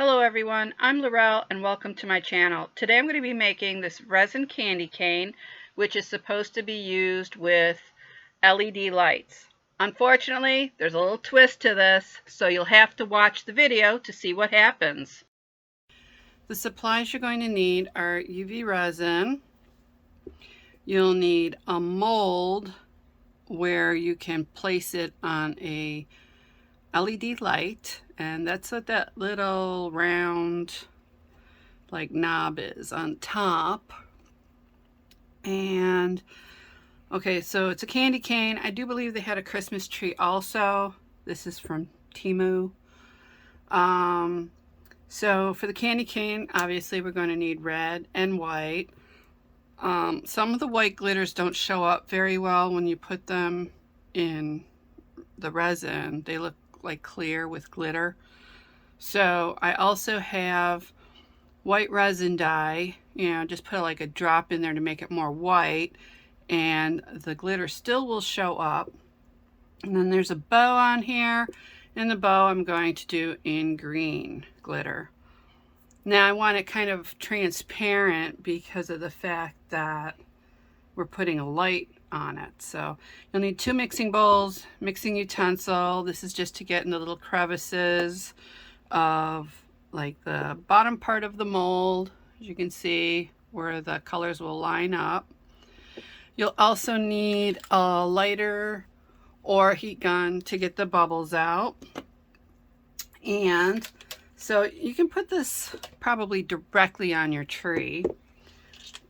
Hello everyone, I'm Laurel and welcome to my channel. Today I'm going to be making this resin candy cane, which is supposed to be used with LED lights. Unfortunately, there's a little twist to this, so you'll have to watch the video to see what happens. The supplies you're going to need are UV resin. You'll need a mold where you can place it on a LED light, and that's what that little round like knob is on top. And okay, so it's a candy cane. I do believe they had a Christmas tree also. This is from Temu. So for the candy cane, obviously we're going to need red and white. Some of the white glitters don't show up very well when you put them in the resin. They look like clear with glitter. So I also have white resin dye, just put like a drop in there to make it more white, and the glitter still will show up. And then there's a bow on here, and the bow I'm going to do in green glitter. Now I want it kind of transparent because of the fact that we're putting a light on it. So you'll need 2 mixing bowls, mixing utensil. This is just to get in the little crevices of like the bottom part of the mold, as you can see, where the colors will line up. You'll also need a lighter or heat gun to get the bubbles out. And so you can put this probably directly on your tree,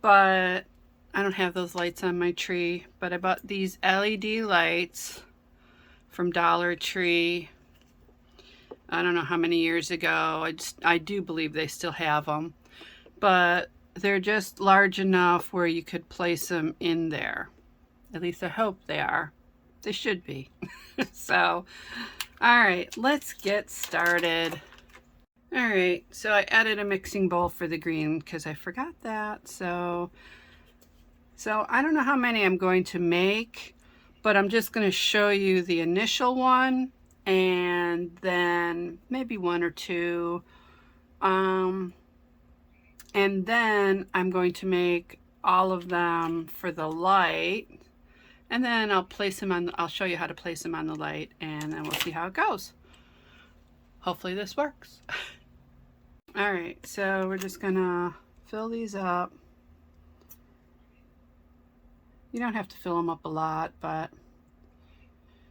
but I don't have those lights on my tree. But I bought these LED lights from Dollar Tree. I don't know how many years ago. I do believe they still have them, but they're just large enough where you could place them in there. At least I hope they are. They should be. So, all right, let's get started. All right, so I added a mixing bowl for the green because I forgot that. So I don't know how many I'm going to make, but I'm just going to show you the initial one, and then maybe 1 or 2, and then I'm going to make all of them for the light, and then I'll show you how to place them on the light, and then we'll see how it goes. Hopefully this works. All right, so we're just gonna fill these up. You don't have to fill them up a lot, but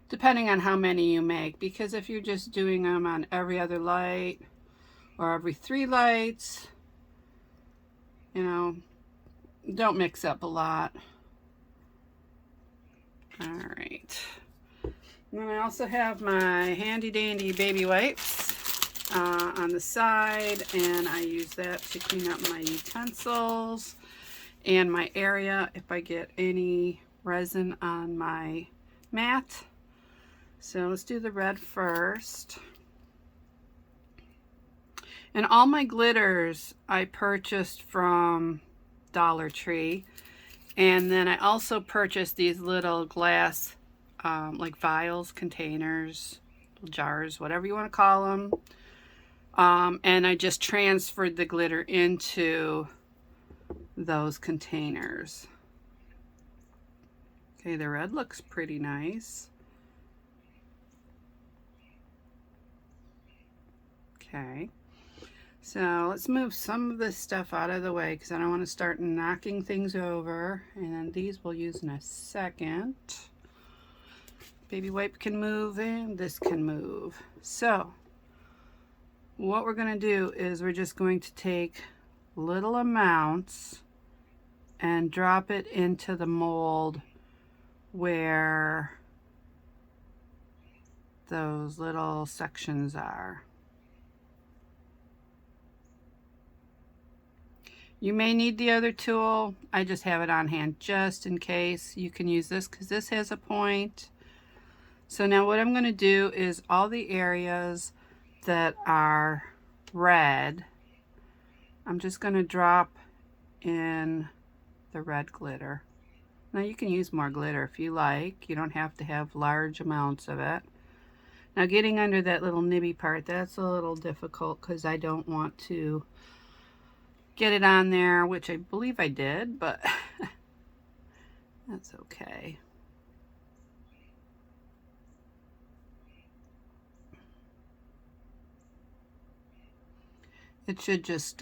depending on how many you make, because if you're just doing them on every other light or every 3 lights, don't mix up a lot. All right. And I also have my handy dandy baby wipes on the side, and I use that to clean up my utensils and my area if I get any resin on my mat. So let's do the red first. And all my glitters I purchased from Dollar Tree. And then I also purchased these little glass like vials, containers, jars, whatever you want to call them. And I just transferred the glitter into those containers. Okay, the red looks pretty nice. Okay, so let's move some of this stuff out of the way because I don't want to start knocking things over. And then these we'll use in a second. Baby wipe can move and this can move. So what we're going to do is we're just going to take little amounts and drop it into the mold where those little sections are. You may need the other tool. I just have it on hand just in case. You can use this because this has a point. So now what I'm going to do is all the areas that are red, I'm just going to drop in the red glitter. Now you can use more glitter if you like. You don't have to have large amounts of it. Now getting under that little nibby part, that's a little difficult because I don't want to get it on there, which I believe I did, but that's okay. It should just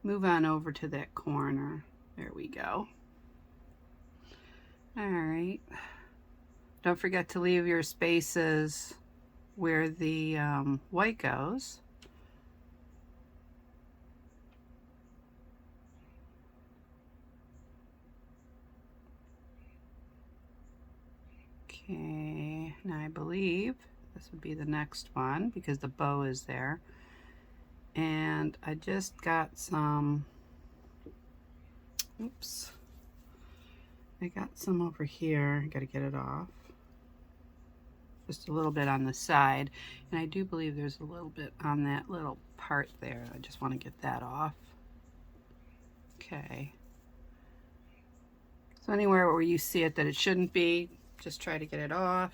move on over to that corner. There we go. All right. Don't forget to leave your spaces where the white goes. Okay, now I believe this would be the next one because the bow is there. And I just got some, oops, I got some over here. I gotta get it off. Just a little bit on the side. And I do believe there's a little bit on that little part there. I just want to get that off. Okay. So anywhere where you see it that it shouldn't be, just try to get it off.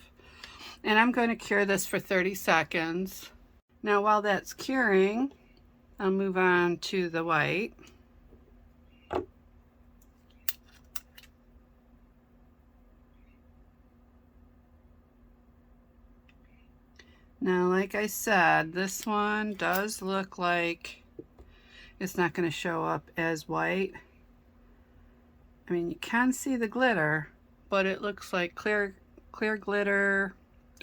And I'm going to cure this for 30 seconds. Now while that's curing, I'll move on to the white. Now, like I said, this one does look like it's not going to show up as white. I mean, you can see the glitter, but it looks like clear glitter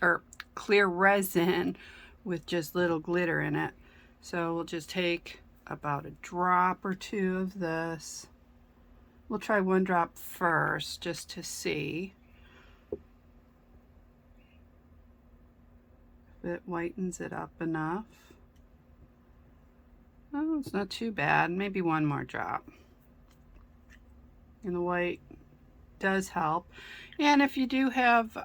or clear resin with just little glitter in it. So we'll just take about a drop or two of this. We'll try one drop first just to see if it whitens it up enough. Oh, it's not too bad. Maybe one more drop. And the white does help. And if you do have,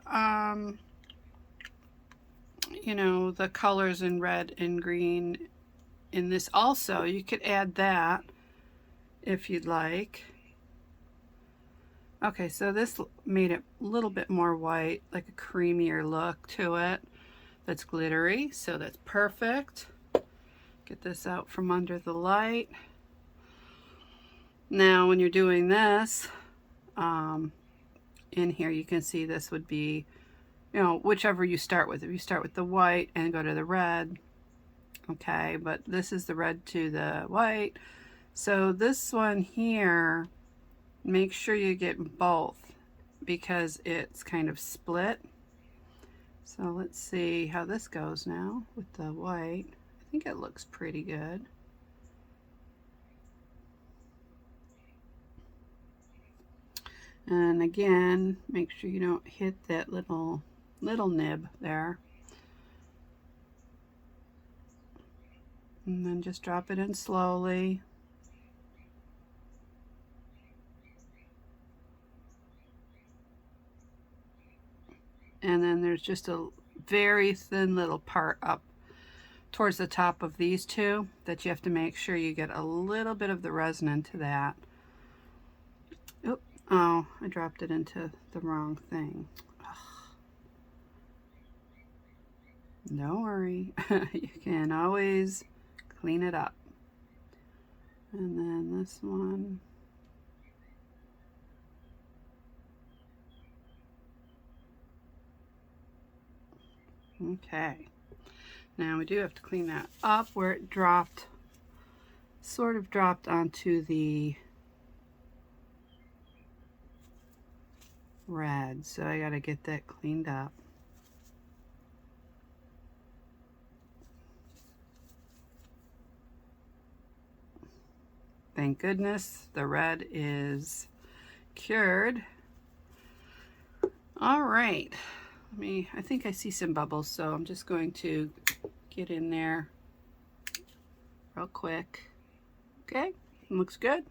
you know, the colors in red and green in this also, you could add that if you'd like. Okay, so this made it a little bit more white, like a creamier look to it. That's glittery, so that's perfect. Get this out from under the light. Now when you're doing this, in here you can see this would be, you know, whichever you start with. If you start with the white and go to the red, okay, but this is the red to the white. So this one here, make sure you get both because it's kind of split. So let's see how this goes now with the white. I think it looks pretty good. And again, make sure you don't hit that little nib there. And then just drop it in slowly. And then there's just a very thin little part up towards the top of these two that you have to make sure you get a little bit of the resin into that. Oh, I dropped it into the wrong thing. Ugh. Don't worry, you can always clean it up. And then this one. Okay, now we do have to clean that up where it dropped, sort of dropped onto the red, so I gotta get that cleaned up. Thank goodness the red is cured. All right, I think I see some bubbles, so I'm just going to get in there real quick. Okay, looks good. I'm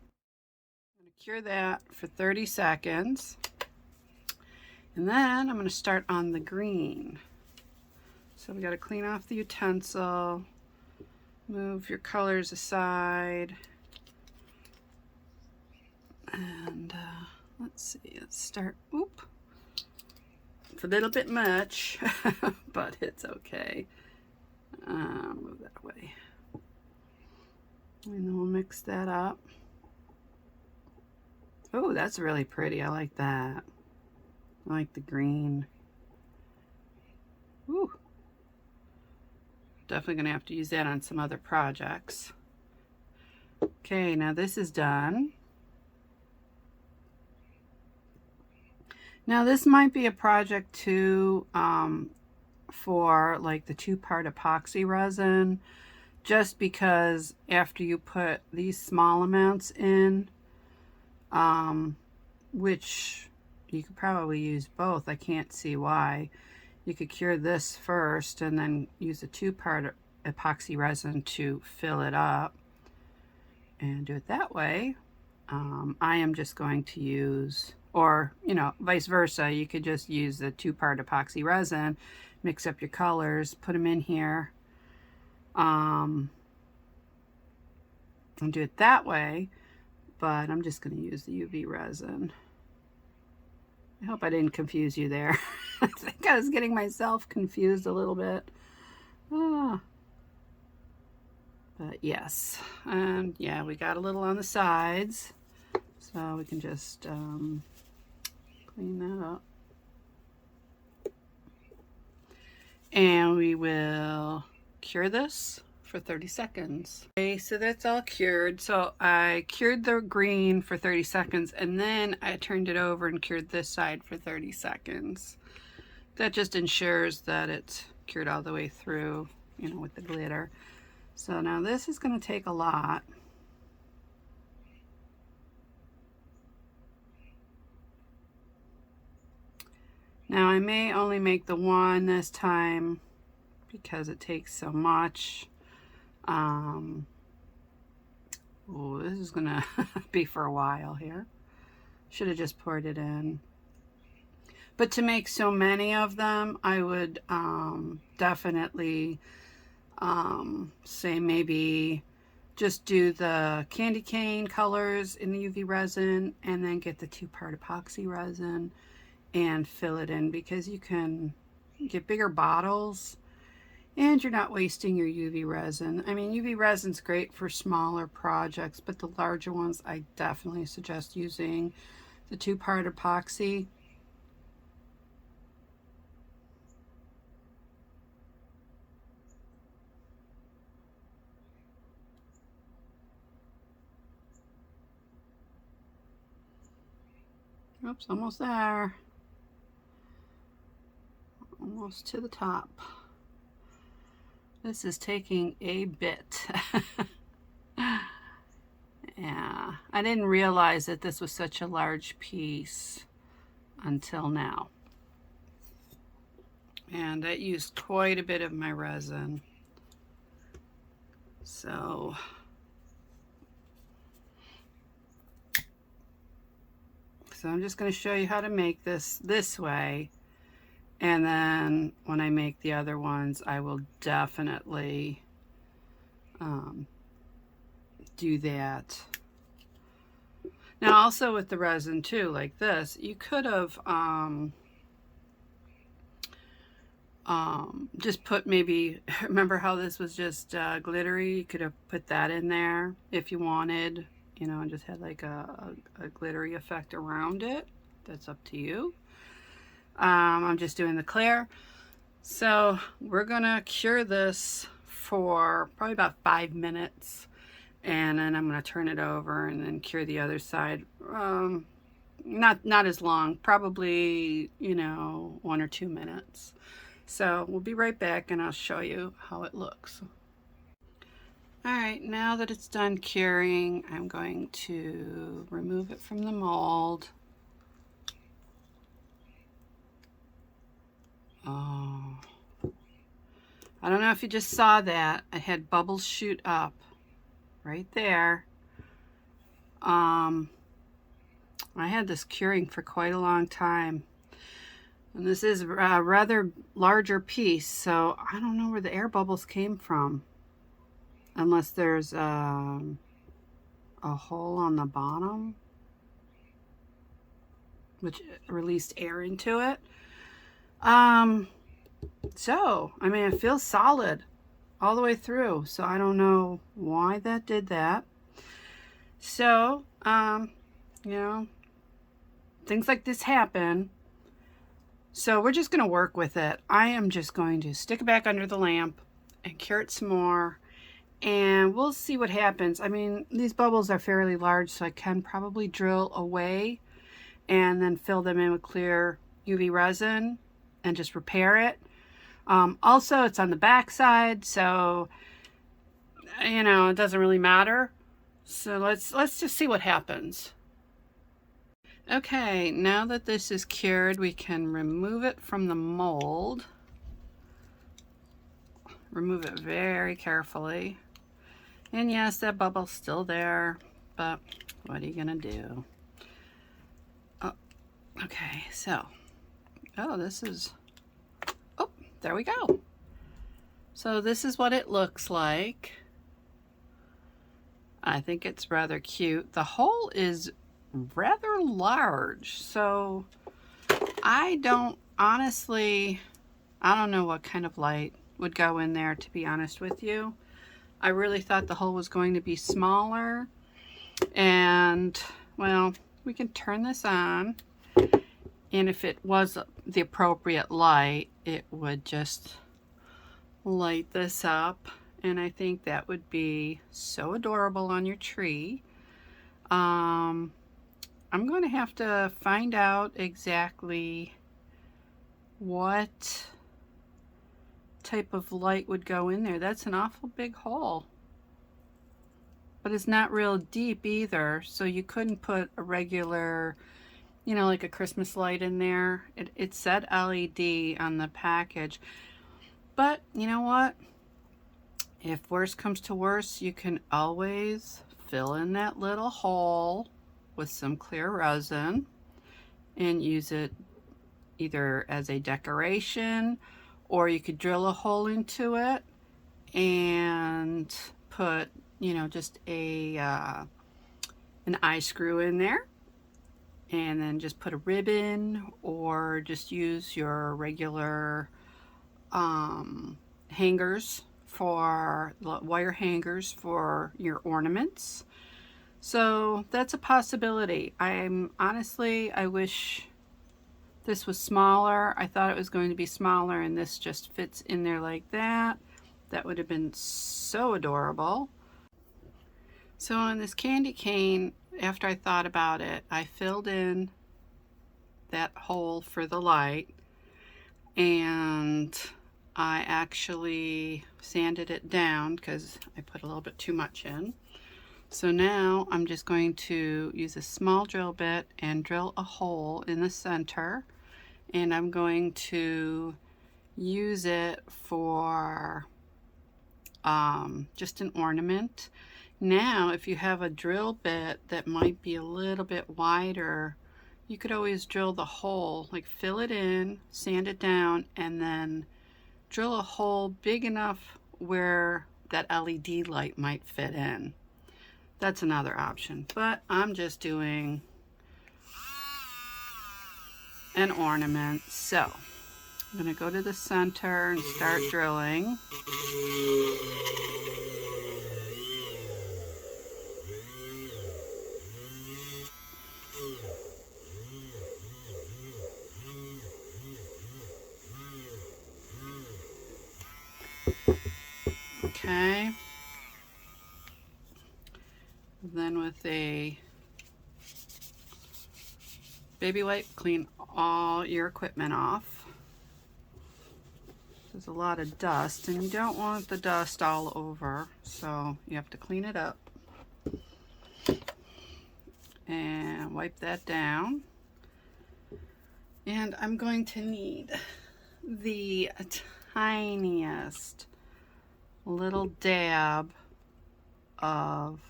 gonna cure that for 30 seconds. And then I'm going to start on the green. So we got to clean off the utensil, move your colors aside, and let's see, let's start a little bit much, but it's okay. Move that away. And then we'll mix that up. Oh, that's really pretty. I like that. I like the green. Ooh. Definitely going to have to use that on some other projects. Okay, now this is done. Now this might be a project too, for like the 2-part epoxy resin, just because after you put these small amounts in, which you could probably use both, I can't see why. You could cure this first and then use a 2-part epoxy resin to fill it up and do it that way. I am just going to use, or you know, vice versa, you could just use the 2-part epoxy resin, mix up your colors, put them in here, and do it that way. But I'm just going to use the UV resin. I hope I didn't confuse you there. I think I was getting myself confused a little bit. But yes, and yeah, we got a little on the sides, so we can just clean that up. And we will cure this for 30 seconds. Okay, so that's all cured. So I cured the green for 30 seconds and then I turned it over and cured this side for 30 seconds. That just ensures that it's cured all the way through, you know, with the glitter. So now this is going to take a lot. Now I may only make the one this time because it takes so much. Oh, this is gonna be for a while here. Should have just poured it in. But to make so many of them, I would definitely say maybe just do the candy cane colors in the UV resin and then get the 2-part epoxy resin and fill it in, because you can get bigger bottles and you're not wasting your UV resin. I mean, UV resin's great for smaller projects, but the larger ones, I definitely suggest using the 2-part epoxy. Oops, almost there. Almost to the top. This is taking a bit. Yeah, I didn't realize that this was such a large piece until now. And that used quite a bit of my resin. So I'm just going to show you how to make this way. And then when I make the other ones, I will definitely do that. Now also with the resin too, like this, you could have just put maybe, remember how this was just glittery? You could have put that in there if you wanted, you know, and just had like a glittery effect around it. That's up to you. I'm just doing the clear. So we're gonna cure this for probably about 5 minutes, and then I'm gonna turn it over and then cure the other side. Not as long, probably, you know, 1 or 2 minutes. So we'll be right back and I'll show you how it looks. All right, now that it's done curing, I'm going to remove it from the mold. Oh, I don't know if you just saw that. I had bubbles shoot up right there. I had this curing for quite a long time. And this is a rather larger piece, so I don't know where the air bubbles came from. Unless there's a hole on the bottom, which released air into it. So, I mean, it feels solid all the way through. So I don't know why that did that. So, you know, things like this happen. So we're just going to work with it. I am just going to stick it back under the lamp and cure it some more. And we'll see what happens. I mean, these bubbles are fairly large, so I can probably drill away and then fill them in with clear UV resin and just repair it. Also, it's on the back side, so, you know, it doesn't really matter. So let's just see what happens. Okay, now that this is cured, we can remove it from the mold. Remove it very carefully. And yes, that bubble's still there, but what are you gonna do? Oh, okay, so, oh, this is, oh, there we go. So this is what it looks like. I think it's rather cute. The hole is rather large, so I don't know what kind of light would go in there, to be honest with you. I really thought the hole was going to be smaller, and well, we can turn this on, and if it was the appropriate light, it would just light this up, and I think that would be so adorable on your tree. I'm going to have to find out exactly what type of light would go in there. That's an awful big hole, but it's not real deep either, so you couldn't put a regular, you know, like a Christmas light in there. It said LED on the package, but you know what, if worse comes to worse, you can always fill in that little hole with some clear resin and use it either as a decoration, or you could drill a hole into it and put, you know, just a an eye screw in there, and then just put a ribbon, or just use your regular hangers, for wire hangers for your ornaments. So that's a possibility. I wish this was smaller. I thought it was going to be smaller, and this just fits in there like that. That would have been so adorable. So on this candy cane, after I thought about it, I filled in that hole for the light, and I actually sanded it down because I put a little bit too much in. So now I'm just going to use a small drill bit and drill a hole in the center, and I'm going to use it for just an ornament. Now, if you have a drill bit that might be a little bit wider, you could always drill the hole, like fill it in, sand it down, and then drill a hole big enough where that LED light might fit in. That's another option, but I'm just doing an ornament. So I'm going to go to the center and start drilling. Okay. Then with a baby wipe, clean all your equipment off. There's a lot of dust, and you don't want the dust all over, so you have to clean it up. And wipe that down. And I'm going to need the tiniest little dab of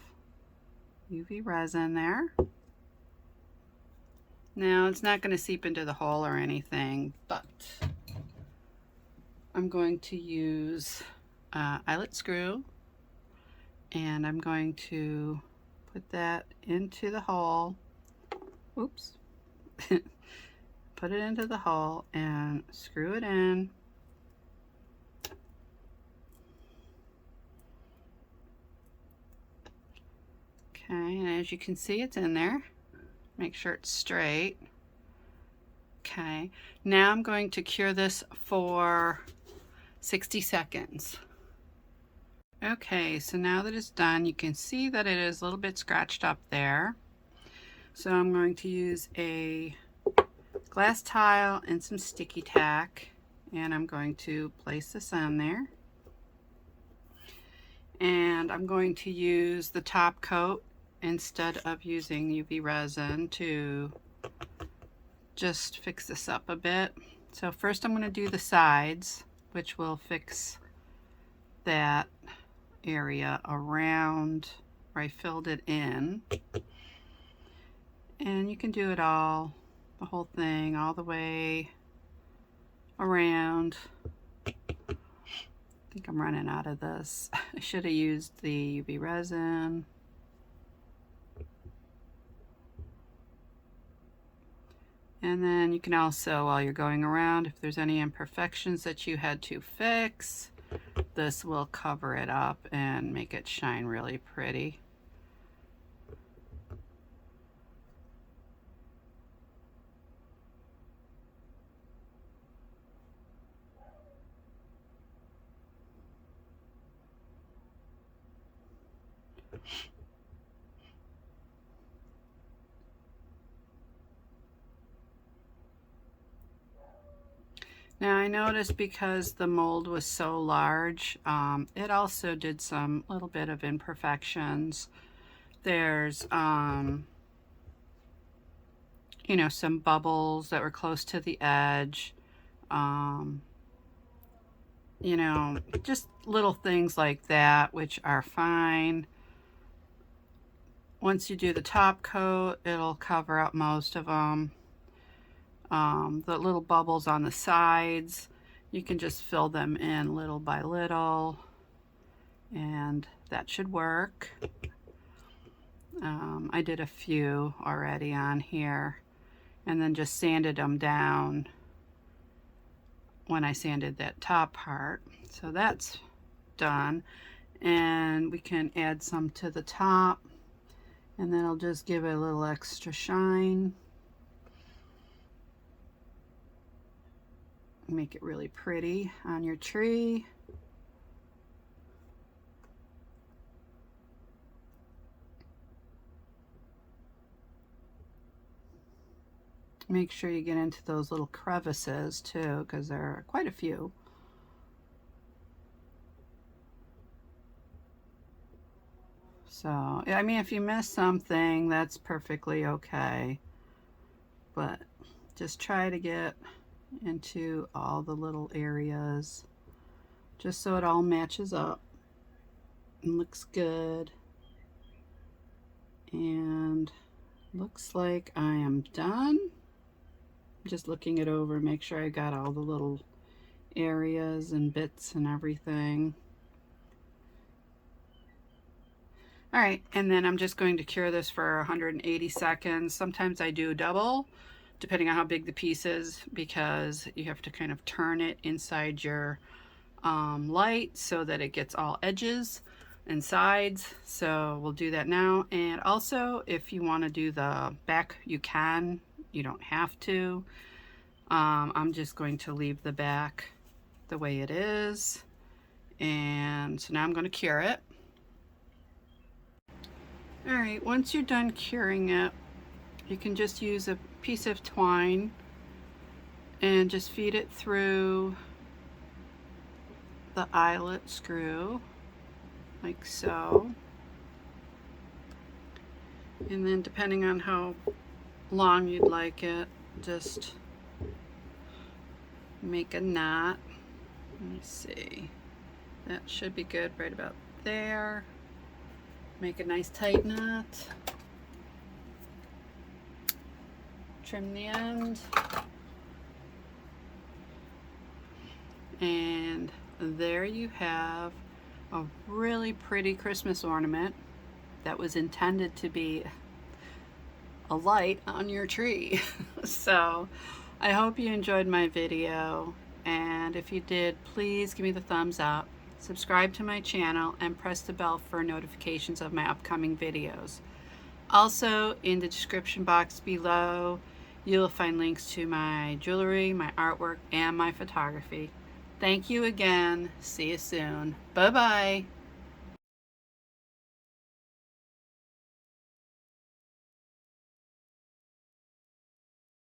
UV resin there. Now, it's not going to seep into the hole or anything, but I'm going to use eyelet screw, and I'm going to put that into the hole. Oops. Put put it into the hole and screw it in. Okay, and as you can see, it's in there. Make sure it's straight. Okay, now I'm going to cure this for 60 seconds. Okay, so now that it's done, you can see that it is a little bit scratched up there. So I'm going to use a glass tile and some sticky tack, and I'm going to place this on there. And I'm going to use the top coat instead of using UV resin to just fix this up a bit. So first I'm going to do the sides, which will fix that area around where I filled it in. And you can do it all, the whole thing, all the way around. I think I'm running out of this. I should have used the UV resin. And then you can also, while you're going around, if there's any imperfections that you had to fix, this will cover it up and make it shine really pretty. Now I noticed because the mold was so large, it also did some little bit of imperfections. There's, you know, some bubbles that were close to the edge. You know, just little things like that, which are fine. Once you do the top coat, it'll cover up most of them. The little bubbles on the sides, you can just fill them in little by little, and that should work. I did a few already on here, and then just sanded them down when I sanded that top part. So that's done, and we can add some to the top, and then I'll just give it a little extra shine. Make it really pretty on your tree. Make sure you get into those little crevices too, because there are quite a few. So, I mean, if you miss something, that's perfectly okay. But just try to get into all the little areas, just so it all matches up and looks good. And looks like I am done. Just looking it over, make sure I got all the little areas and bits and everything. All right, and then I'm just going to cure this for 180 seconds. Sometimes I do double, depending on how big the piece is, because you have to kind of turn it inside your light so that it gets all edges and sides. So we'll do that now. And also, if you want to do the back, you can. You don't have to. I'm just going to leave the back the way it is. And so now I'm going to cure it. All right, once you're done curing it, you can just use a piece of twine and just feed it through the eyelet screw, like so. And then depending on how long you'd like it, just make a knot. Let me see. That should be good right about there. Make a nice tight knot. Trim the end. And there you have a really pretty Christmas ornament that was intended to be a light on your tree. So I hope you enjoyed my video, and if you did, please give me the thumbs up, subscribe to my channel, and press the bell for notifications of my upcoming videos. Also, in the description box below, you'll find links to my jewelry, my artwork, and my photography. Thank you again. See you soon. Bye-bye.